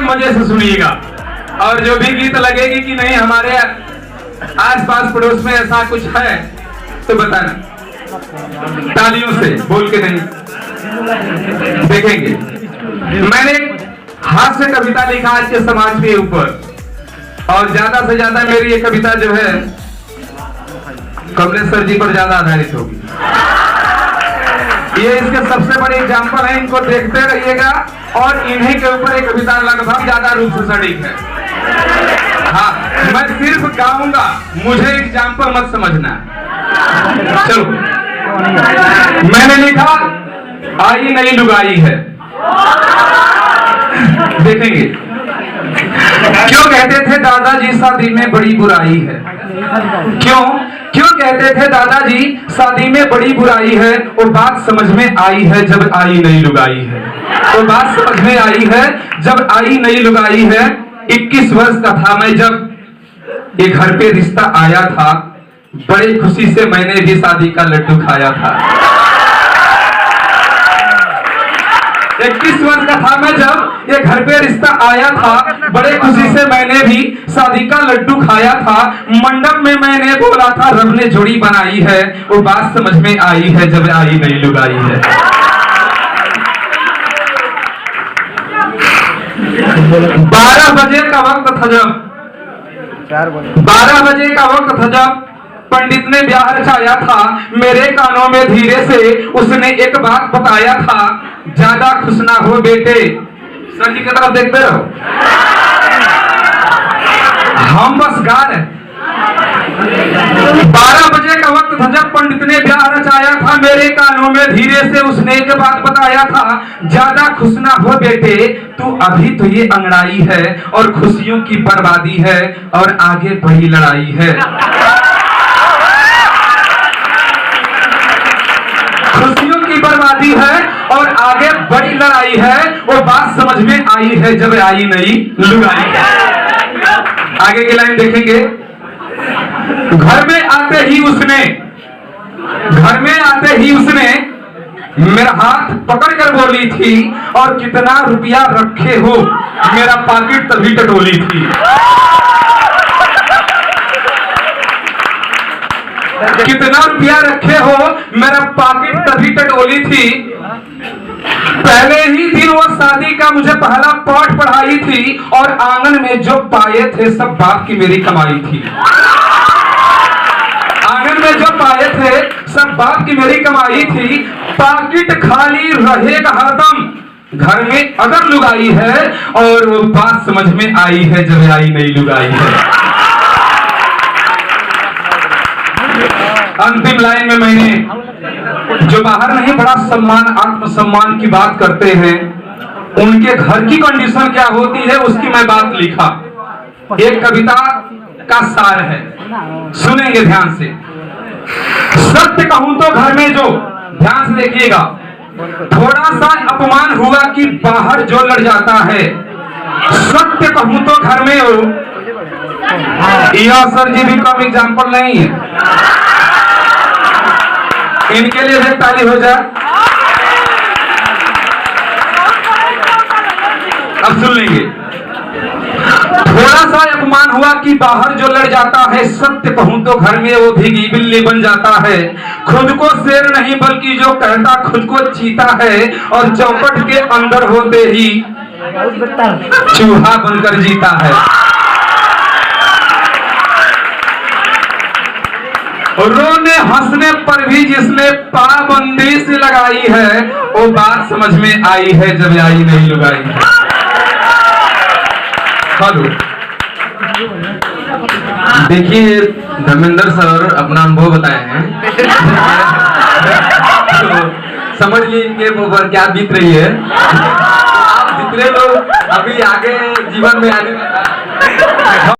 मजे से सुनिएगा। और जो भी गीत लगेगी कि नहीं हमारे आसपास पड़ोस में ऐसा कुछ है तो बताना, तालियों से बोल के नहीं देखेंगे। मैंने हास्य कविता लिखा आज के समाज के ऊपर, और ज्यादा से ज्यादा मेरी ये कविता जो है कमलेश्वर जी पर ज्यादा आधारित होगी। ये इसके सबसे बड़े एग्जाम्पल है, इनको देखते रहिएगा। और इन्हीं के ऊपर एक कविता लगभग ज्यादा रूप से सटीक है। हाँ, मैं सिर्फ गाऊंगा, मुझे एग्जाम्पल मत समझना। चलो, मैंने लिखा आई नई लुगाई है। देखेंगे। क्यों कहते थे दादाजी शादी में बड़ी बुराई है? क्यों कहते थे दादाजी शादी में बड़ी बुराई है? वो बात समझ में आई है जब आई नई लुगाई है। वो बात समझ में आई है जब आई नई लुगाई है। 21 वर्ष का था मैं जब ये घर पे रिश्ता आया था, बड़े खुशी से मैंने भी शादी का लड्डू खाया था। 21 वर्ष का था मैं जब ये घर पे रिश्ता आया था, बड़े खुशी से मैंने भी शादी का लड्डू खाया था। मंडप में मैंने बोला था रब ने जोड़ी बनाई है। वो बात समझ में आई है जब आई नई लुगाई है। 12 बजे का वक्त था जब 12 बजे का वक्त था जब पंडित ने ब्याह रचाया था। मेरे कानों में धीरे से उसने एक बात बताया था, ज्यादा खुश ना हो बेटे। सर जी की तरफ देखते रहो, हम बस गा रहे। 12 बजे का वक्त था जब पंडित ने ब्याह रचाया था। मेरे कानों में धीरे से उसने एक बात बताया था, ज्यादा खुश ना हो बेटे, तू अभी तो ये अंगड़ाई है और खुशियों की बर्बादी है और आगे बड़ी लड़ाई है। खुशियों की बर्बादी है और आगे बड़ी लड़ाई है। वो बात समझ में आई है जब आई नई लुगाई है। आगे की लाइन देखेंगे। घर में आते ही उसने मेरा हाथ पकड़ कर बोली थी, और कितना रुपया रखे हो? मेरा पॉकेट तभी टटोली थी। कितना रुपया रखे हो? मेरा पॉकेट तभी टटोली थी। पहले ही दिन वो शादी का मुझे पहला पाठ पढ़ाई थी, और आंगन में जो पाए थे सब बाप की मेरी कमाई थी। आंगन में जो पाए थे सब बाप की मेरी कमाई थी। पॉकेट खाली रहेगा हरदम घर में अगर लुगाई है, और वो बात समझ में आई है जब आई नई लुगाई है। अंतिम लाइन में मैंने जो बाहर नहीं बड़ा सम्मान आत्मसम्मान की बात करते हैं, उनके घर की कंडीशन क्या होती है उसकी मैं बात लिखा। एक कविता का सार है, सुनेंगे ध्यान से। सत्य कहूं तो घर में जो, ध्यान से देखिएगा, थोड़ा सा अपमान हुआ कि बाहर जो लड़ जाता है। सत्य कहूं तो घर में हो, यह सर जी भी कम एग्जाम्पल नहीं है। इनके लिए भी ताली हो जाए। अब सुन लेंगे। थोड़ा सा अपमान हुआ कि बाहर जो लड़ जाता है। सत्य कहूं तो घर में वो भीगी बिल्ली बन जाता है। खुद को शेर नहीं बल्कि जो कहता खुद को चीता है, और चौपट के अंदर होते ही चूहा बनकर जीता है। रोने हंसने पर भी जिसने पाबंदी से लगाई है, वो बात समझ में आई है जब आई नई लुगाई है। हेलो, देखिए धर्मेंद्र सर अपना अनुभव बताए हैं, तो समझ लीजिए इनके ऊपर क्या बीत रही है। आप जितने लोग अभी आगे जीवन में आगे